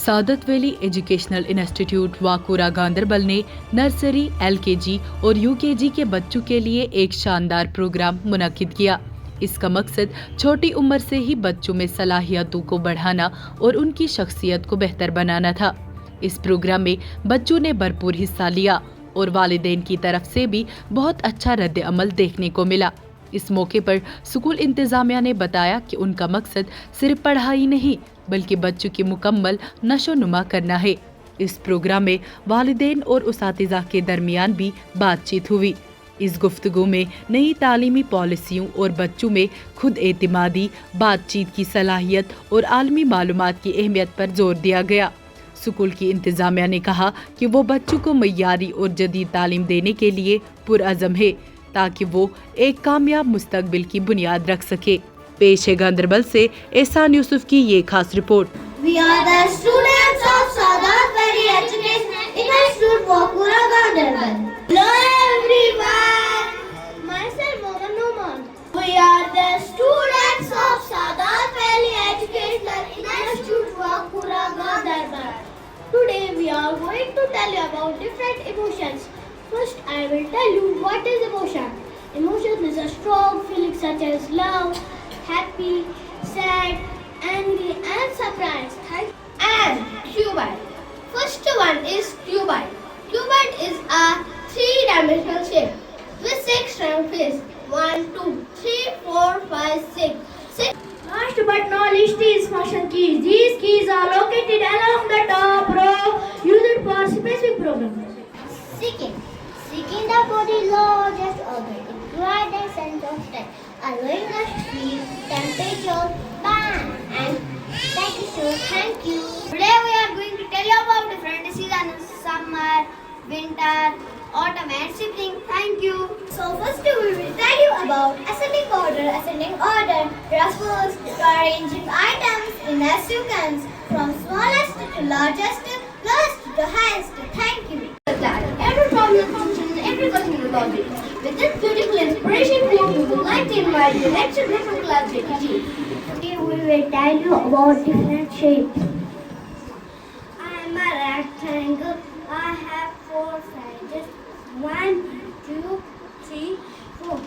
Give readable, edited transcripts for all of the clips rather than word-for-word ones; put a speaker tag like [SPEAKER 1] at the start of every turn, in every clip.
[SPEAKER 1] سعادت valley educational institute واکورہ Ganderbal نے nursery, LKG اور UKG کے بچوں کے لیے ایک شاندار پروگرام منعقد کیا۔ اس کا مقصد چھوٹی عمر سے ہی بچوں میں صلاحیتوں کو بڑھانا اور ان کی شخصیت کو بہتر بنانا تھا۔ اس پروگرام میں بچوں نے بھرپور حصہ لیا اور والدین کی طرف سے بھی بہت اچھا رد عمل دیکھنے کو ملا۔ اس موقع پر اسکول انتظامیہ نے بتایا کہ ان کا مقصد صرف پڑھائی نہیں بلکہ بچوں کی مکمل نشو و نما کرنا ہے۔ اس پروگرام میں والدین اور اساتذہ کے درمیان بھی بات چیت ہوئی۔ اس گفتگو میں نئی تعلیمی پالیسیوں اور بچوں میں خود اعتمادی، بات چیت کی صلاحیت اور عالمی معلومات کی اہمیت پر زور دیا گیا۔ اسکول کی انتظامیہ نے کہا کہ وہ بچوں کو معیاری اور جدید تعلیم دینے کے لیے پرعزم ہے تاکہ وہ ایک کامیاب مستقبل کی بنیاد رکھ سکے۔ پیش ہے گاندربل سے احسان یوسف کی یہ خاص report.
[SPEAKER 2] We are the students of Saadat Valley Educational Institute, Wakura, Ganderbal. Hello everyone, myself Mohammad Numan. We are the students of Saadat Valley Educational Institute, Wakura, Ganderbal. Today we are going to tell you about different emotions. First, I will tell you what is emotion. Emotion is a strong feeling such as love, happy, sad, angry and surprised. And cuboid. First one is cuboid. Cuboid is a three-dimensional shape with 6 triangles. 1, 2, 3, 4, 5, 6. Last but not least is function keys. These keys are located along the top row used for specific programs. Seeking the body's largest organ. It provides a sense of strength, allowing us to feel temperature, bang, and texture. Thank you. Today we are going to tell you about different seasons: summer, winter, autumn, and spring. Thank you. So first we will tell you about ascending order. Ascending order refers to arranging items in a sequence from smallest to largest, lowest to highest. Thank you. Every problem function in every question is logic. With this beautiful inspiration quote, we would like to invite the lecture group from class JKG. Today we will tell you about different shapes. I am a rectangle. I have 4 sides. 1, 2, 3, 4.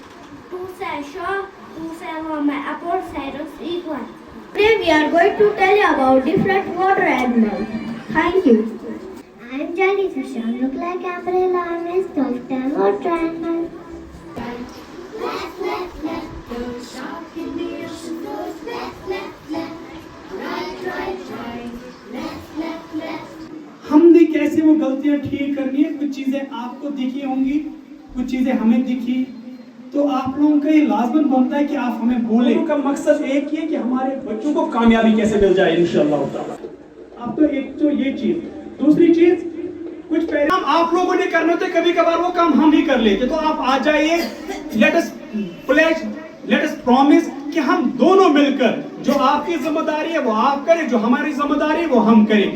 [SPEAKER 2] 2 sides short, 2 sides on my upper side of equal. Today we are going to tell you about different water animals. Thank you. I am jellyfish. I look like umbrella. I am a soft or triangle. Left, left, left, goes shark in the ocean goes left, left, left, right, right, right, left, left, left.
[SPEAKER 3] ہم نے کیسے وہ غلطیاں ٹھیک کرنی ہے؟ کچھ چیزیں آپ کو دکھی ہوں گی، کچھ چیزیں ہمیں دکھی، تو آپ لوگوں کا یہ لازمن بنتا ہے کہ آپ ہمیں بولیں۔ ان کا مقصد ایک ہی ہے کہ ہمارے بچوں کو کامیابی کیسے مل جائے انشاءاللہ تعالی۔ اب تو ایک تو یہ چیز، دوسری چیز کچھ پیغام آپ لوگوں نے کرنا ہوتے، کبھی کبھار وہ کام ہم ہی کر لیتے، تو آپ آ جائیے، let us pledge, let us promise کہ ہم دونوں مل کر جو آپ کی ذمہ داری ہے وہ آپ کریں، جو ہماری ذمہ داری ہے وہ ہم کریں۔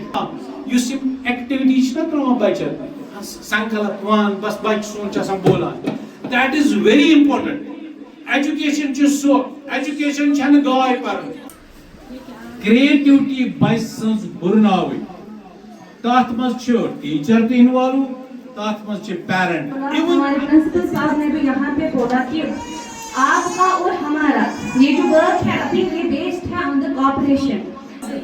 [SPEAKER 4] یُس یِم ایکٹیویٹی چھِ نا ترٛاوان بچن سنکلپ وان بس بچہ سون چھُ آسان Bolan, that is very important. Education چھُ سُہ، ایجوکیشن چھنہٕ گاے پرٕنۍ، کریٹیوٹی بچہ سٕنٛز بُرناوٕنۍ، تتھ منٛز چھُ ٹیچر تہِ انوالو، تتھ منٛز چھِ پیرنٹ۔
[SPEAKER 5] ہمارے پرنسپل صاحب نے بھی یہاں پہ بولا کہ آپ کا اور ہمارا یہ جو ورک ہے ابھی یہ بیسڈ ہے آن دا کوآپریشن،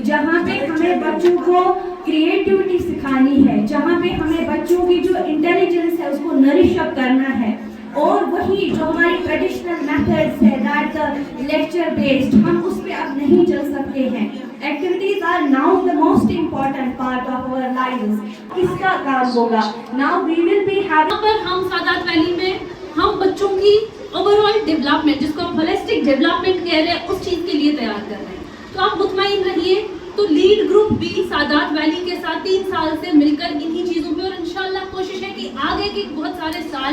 [SPEAKER 5] جہاں پہ ہمیں بچوں کو کریٹیوٹی سکھانی ہے، جہاں پہ ہمیں بچوں کی جو انٹیلیجنس ہے اس کو نرش اپ کرنا ہے، اور وہی جو ہماری ٹریڈیشنل میتھڈس ہے دیٹ دا لیکچر بیسڈ، ہم اس پہ اب نہیں چل سکتے ہیں۔ Activities are now the most important part of our lives. کس کا کام ہوگا؟ Now we will be having,
[SPEAKER 6] پر ہم سعادت ویلی میں ہم بچوں کی اوور آل ڈیولپمنٹ، جس کو ہم ہولسٹک ڈیولپمنٹ کہہ رہے ہیں، اس چیز کے لیے تیار کر رہے ہیں۔ تو آپ مطمئن رہیے، تو لیڈ گروپ بھی سعادت ویلی کے ساتھ 3 سال سے مل کر انہی چیزوں پہ، اور انشاءاللہ کوشش ہے کہ آگے کے بہت سارے سال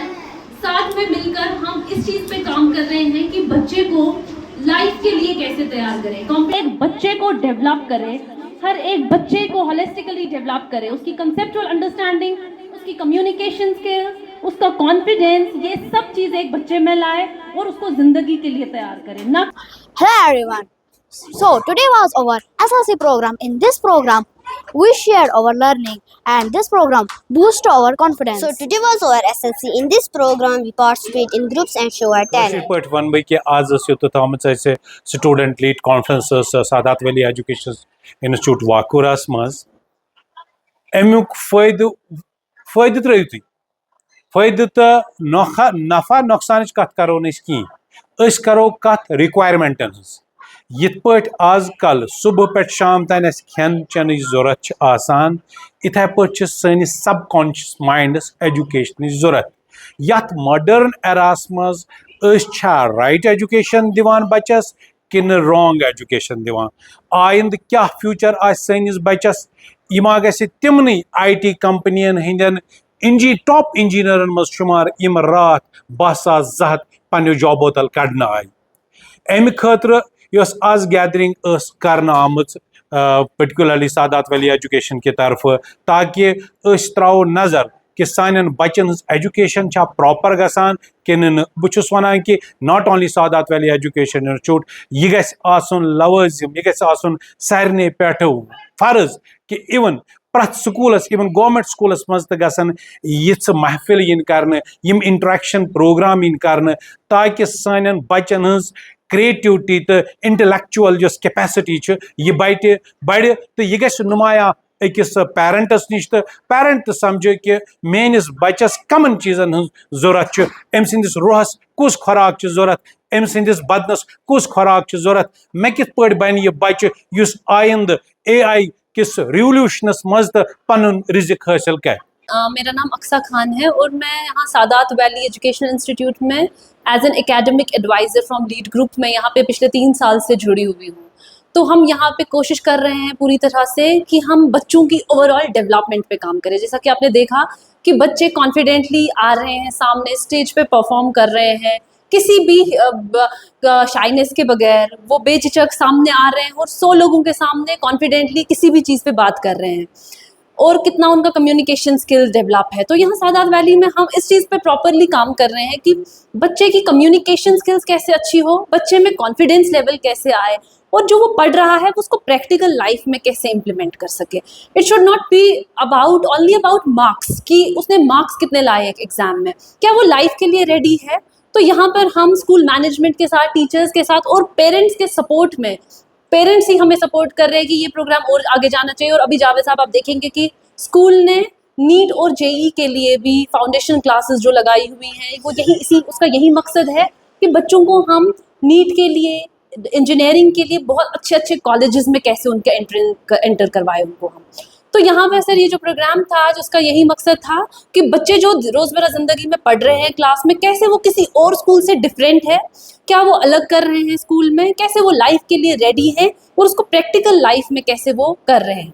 [SPEAKER 6] ساتھ میں مل کر ہم اس چیز پہ کام کر رہے ہیں کہ بچے کو لائف کے لیے کیسے تیار کریں، ایک بچے کو ڈیولپ کرے، ہر ایک بچے کو ہولسٹیکلی ڈیولپ کرے، اس کی کنسیپچول انڈرسٹینڈنگ، اس کی کمیونیکیشن اسکلز، اس کا کانفیڈینس، یہ سب چیز ایک بچے میں لائے اور اس کو زندگی کے لیے تیار کرے نہ۔
[SPEAKER 2] Hello everyone. So today was our SLC program. In this program, We share our learning and this program boosts our confidence. So today was our SLC. In this program we participate in groups and show our talent.
[SPEAKER 7] پٲٹھۍ وَنہٕ بہٕ کہِ آز ٲس یوٚتتھ تھٲومٕژ اَسہِ student lead conference ٲس سادات ویلی ایجوکیشن انسٹِچوٗٹ واکوٗراہَس منٛز. اَمیُک فٲیدٕ ترٛٲیِو تُہۍ. فٲیدٕ تہٕ نفع نۄقصانٕچ کَتھ کَرو نہٕ أسۍ کِہیٖنۍ. أسۍ کَرو کَتھ رِکوایرمٮ۪نٹَن ہٕنٛز. یِتھ پٲٹھۍ آز کل صُبح پٮ۪ٹھ شام تام اَسہِ کھٮ۪ن چٮ۪نٕچ ضوٚرتھ چھِ آسان, یِتھَے پٲٹھۍ چھِ سٲنِس سب کانشیس ماینڈَس ایجوکیشنٕچ ضوٚرتھ. یَتھ ماڈٲرن ایراہَس منٛز أسۍ چھا رایٹ ایجوکیشن دِوان بَچَس کِنہٕ رانگ ایجوکیشن دِوان. آیندٕ کیٛاہ فیوٗچر آسہِ سٲنِس بَچَس. یہِ ما گژھِ تِمنٕے IT کمپنین ہٕنٛدٮ۪ن ٹاپ انجیٖنرن منٛز شُمار یِم راتھ 10,200 پنٛنیو جابو تل کڑنہٕ آیہِ. اَمہِ خٲطرٕ یۄس آز گیدرِنٛگ ٲس کرنہٕ آمٕژ پٔٹِکیوٗلرلی سادات ویلی ایجوکیشن کہِ طرفہٕ, تاکہِ أسۍ ترٛاوو نظر کہ سانٮ۪ن بچن ہٕنٛز ایجوکیشن چھا پراپر گژھان کِنہٕ نہٕ. بہٕ چھُس وَنان کہِ ناٹ اونلی سادات ویلی ایجوکیشن انسٹِچوٗٹ, یہِ گژھِ آسُن لوٲزِم, یہِ گژھِ آسُن سارنٕے پٮ۪ٹھٕ فرض کہِ اِوٕن پرٛٮ۪تھ سکوٗلس اِوٕن گورمنٹ سکوٗلس منٛز تہِ گژھن یِژھ محفِل یِنۍ کرنہٕ, یِم انٹریکشن پروگرام یِنۍ کرنہٕ, تاکہِ سانٮ۪ن بچن ہٕنٛز کریٹِوٹی تہٕ انٹلیکچُول یۄس کیپیسٹی چھِ یہِ بڑِ تہٕ یہِ گژھِ نُمایاں أکِس پیرنٹس نِش, تہٕ پیرنٹ تہِ سمجھِ کہِ میٲنِس بچس کمن چیٖزن ہٕنٛز ضوٚرتھ چھِ, أمۍ سٕنٛدِس روحس کُس خوراک چھِ ضوٚرتھ, أمۍ سٕنٛدِس بدنس کُس خوراک چھِ ضوٚرتھ, مےٚ کِتھ پٲٹھۍ بنہِ یہِ بچہِ یُس آیندٕ AI کِس ریولوشنس منٛز تہٕ پنُن رزق حٲصِل کرِ.
[SPEAKER 6] میرا نام اقصا خان ہے اور میں یہاں سادات ویلی ایجوکیشن انسٹیٹیوٹ میں as an academic advisor from Lead Group میں یہاں پہ پچھلے 3 سال سے جڑی ہوئی ہوں. تو ہم یہاں پہ کوشش کر رہے ہیں پوری طرح سے کہ ہم بچوں کی اوور آل ڈیولپمنٹ پہ کام کریں. جیسا کہ آپ نے دیکھا کہ بچے کانفیڈنٹلی آ رہے ہیں سامنے, اسٹیج پہ پرفارم کر رہے ہیں کسی بھی شائنس کے بغیر, وہ بے جھجک سامنے آ رہے ہیں اور 100 لوگوں کے سامنے کانفیڈنٹلی کسی بھی چیز پہ بات کر رہے ہیں, اور کتنا ان کا کمیونیکیشن اسکل ڈیولپ ہے. تو یہاں سادات ویلی میں ہم اس چیز پہ پراپرلی کام کر رہے ہیں کہ بچے کی کمیونیکیشن اسکلس کیسے اچھی ہو, بچے میں کانفیڈینس لیول کیسے آئے, اور جو وہ پڑھ رہا ہے اس کو پریکٹیکل لائف میں کیسے امپلیمنٹ کر سکے. It should not be only about marks, کہ اس نے مارکس کتنے لائے ایگزام میں, کیا وہ لائف کے لیے ریڈی ہے. تو یہاں پر ہم اسکول مینجمنٹ کے ساتھ, ٹیچرس کے ساتھ اور پیرنٹس کے سپورٹ میں, پیرنٹس ہی ہمیں سپورٹ کر رہے ہیں کہ یہ پروگرام اور آگے جانا چاہیے. اور ابھی جاوید صاحب آپ دیکھیں گے کہ اسکول نے نیٹ اور JEE کے لیے بھی فاؤنڈیشن کلاسز جو لگائی ہوئی ہیں, وہ اس کا یہی مقصد ہے کہ بچوں کو ہم نیٹ کے لیے, انجینئرنگ کے لیے بہت اچھے اچھے کالجز میں کیسے ان کا انٹر کروائے ان کو ہم. تو یہاں پہ سر یہ جو پروگرام تھا آج, اس کا یہی مقصد تھا کہ بچے جو روزمرہ زندگی میں پڑھ رہے ہیں کلاس میں, کیسے وہ کسی اور اسکول سے ڈفرینٹ ہے, کیا وہ الگ کر رہے ہیں اسکول میں, کیسے وہ لائف کے لیے ریڈی ہیں, اور اس کو پریکٹیکل لائف میں کیسے وہ کر رہے ہیں.